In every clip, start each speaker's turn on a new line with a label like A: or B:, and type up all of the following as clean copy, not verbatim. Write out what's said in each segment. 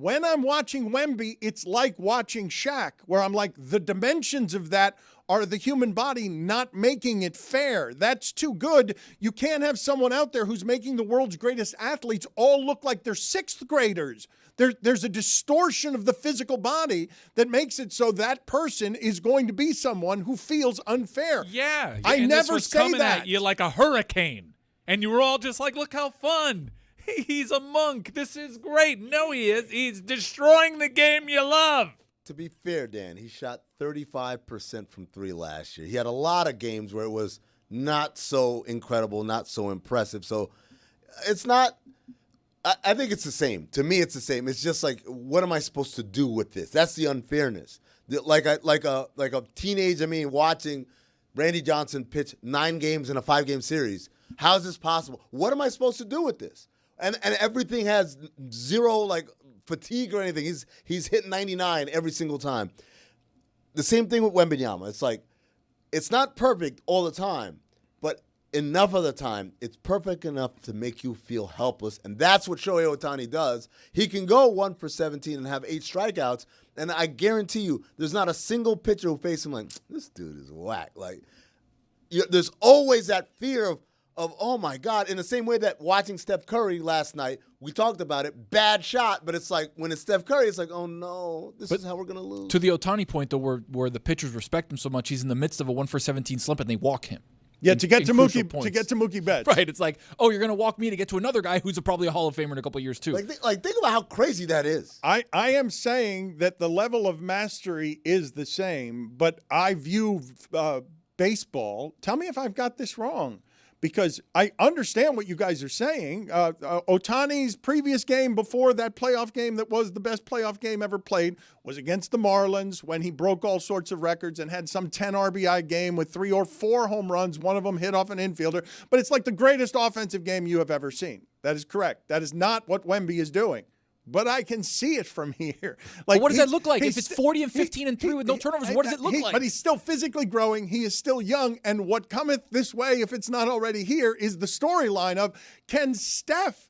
A: when I'm watching Wemby, it's like watching Shaq, where I'm like, the dimensions of that are the human body not making it fair. That's too good. You can't have someone out there who's making the world's greatest athletes all look like they're sixth graders. There's a distortion of the physical body that makes it so that person is going to be someone who feels unfair.
B: Yeah.
A: I
B: and
A: never
B: this was
A: say
B: coming
A: that.
B: At you like a hurricane. And you were all just like, look how fun. He's a monk. This is great. No, he is. He's destroying the game you love.
C: To be fair, Dan, he shot 35% from three last year. He had a lot of games where it was not so incredible, not so impressive. So it's not – I think it's the same. To me, it's the same. It's just like, what am I supposed to do with this? That's the unfairness. Like a teenager, watching Randy Johnson pitch 9 games in a 5-game series. How is this possible? What am I supposed to do with this? And everything has zero fatigue or anything. He's hit 99 every single time. The same thing with Wembanyama. It's like, it's not perfect all the time, but enough of the time, it's perfect enough to make you feel helpless. And that's what Shohei Ohtani does. He can go 1 for 17 and have 8 strikeouts. And I guarantee you, there's not a single pitcher who faces him like, this dude is whack. There's always that fear of, oh my God, in the same way that watching Steph Curry last night, we talked about it, bad shot, but it's like when it's Steph Curry, it's like, oh no, this is how we're going to lose.
D: To the Ohtani point, though, where the pitchers respect him so much, he's in the midst of a 1 for 17 slump and they walk him.
A: Yeah, to get to Mookie Betts.
D: Right, it's like, oh, you're going to walk me to get to another guy who's probably a Hall of Famer in a couple of years too.
C: Think about how crazy that is.
A: I am saying that the level of mastery is the same, but I view baseball. Tell me if I've got this wrong. Because I understand what you guys are saying. Ohtani's previous game before that playoff game that was the best playoff game ever played was against the Marlins when he broke all sorts of records and had some 10 RBI game with 3 or 4 home runs, one of them hit off an infielder. But it's like the greatest offensive game you have ever seen. That is correct. That is not what Wemby is doing. But I can see it from here.
D: What does that look like? If it's 40 and 15 and 3 with no turnovers, what does it look like?
A: But he's still physically growing. He is still young. And what cometh this way, if it's not already here, is the storyline of, can Steph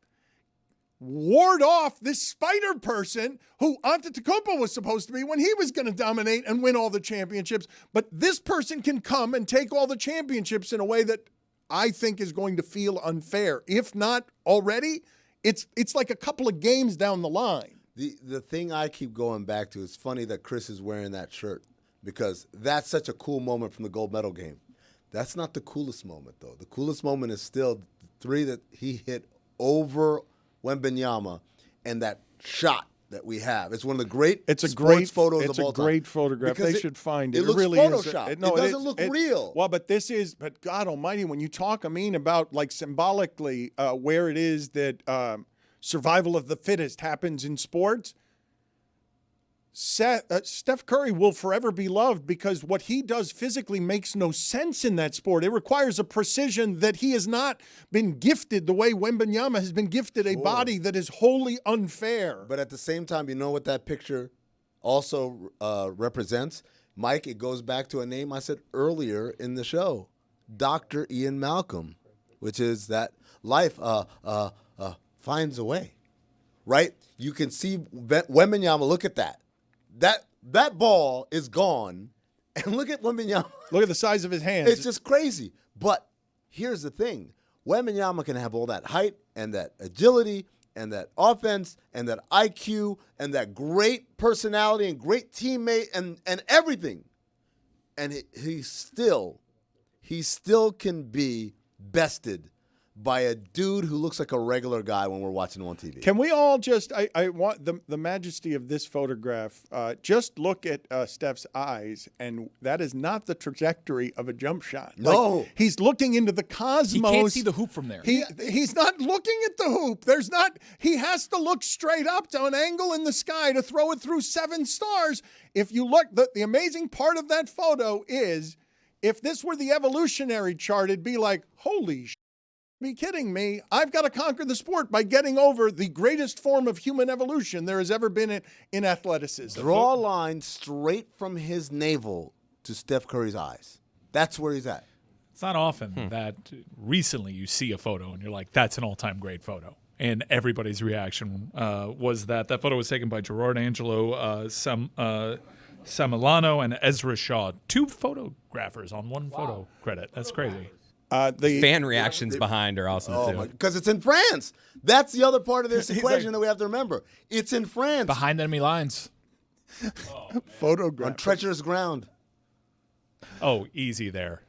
A: ward off this spider person who Antetokounmpo was supposed to be when he was going to dominate and win all the championships? But this person can come and take all the championships in a way that I think is going to feel unfair. If not already, it's like a couple of games down the line.
C: The thing I keep going back to, it's funny that Chris is wearing that shirt because that's such a cool moment from the gold medal game. That's not the coolest moment, though. The coolest moment is still the 3 that he hit over Wembanyama and that shot that we have. It's one of the great photos of all time.
A: It's a great photograph. They should find it.
C: It looks
A: really
C: Photoshop.
A: It
C: doesn't look real.
A: Well, but God almighty, when you talk, about symbolically where it is that survival of the fittest happens in sports, Steph Curry will forever be loved because what he does physically makes no sense in that sport. It requires a precision that he has not been gifted the way Wembanyama has been gifted a body that is wholly unfair.
C: But at the same time, you know what that picture also represents? Mike, it goes back to a name I said earlier in the show, Dr. Ian Malcolm, which is that life finds a way, right? You can see Wembanyama, look at that. That ball is gone, and look at Wembanyama.
A: Look at the size of his hands.
C: It's just crazy. But here's the thing. Wembanyama can have all that height and that agility and that offense and that IQ and that great personality and great teammate and everything. And he still can be bested by a dude who looks like a regular guy when we're watching him on TV.
A: Can we all just, I want the majesty of this photograph, just look at Steph's eyes, and that is not the trajectory of a jump shot.
C: No.
A: He's looking into the cosmos.
D: He can't see the hoop from there.
A: He's not looking at the hoop. He has to look straight up to an angle in the sky to throw it through 7 stars. If you look, the amazing part of that photo is, if this were the evolutionary chart, it'd be like, holy shit. Be kidding me. I've got to conquer the sport by getting over the greatest form of human evolution there has ever been in athleticism.
C: Draw a line straight from his navel to Steph Curry's eyes. That's where he's at.
B: It's not often that recently you see a photo and you're like, that's an all-time great photo. And everybody's reaction was that photo was taken by Gerard Angelo Samilano and Ezra Shaw. 2 photographers on one photo credit. That's crazy.
A: The
E: Fan reactions behind are awesome too.
C: Because it's in France. That's the other part of this equation that we have to remember. It's in France.
D: Behind enemy lines.
C: On
A: photograph.
C: treacherous ground.
B: Oh, easy there.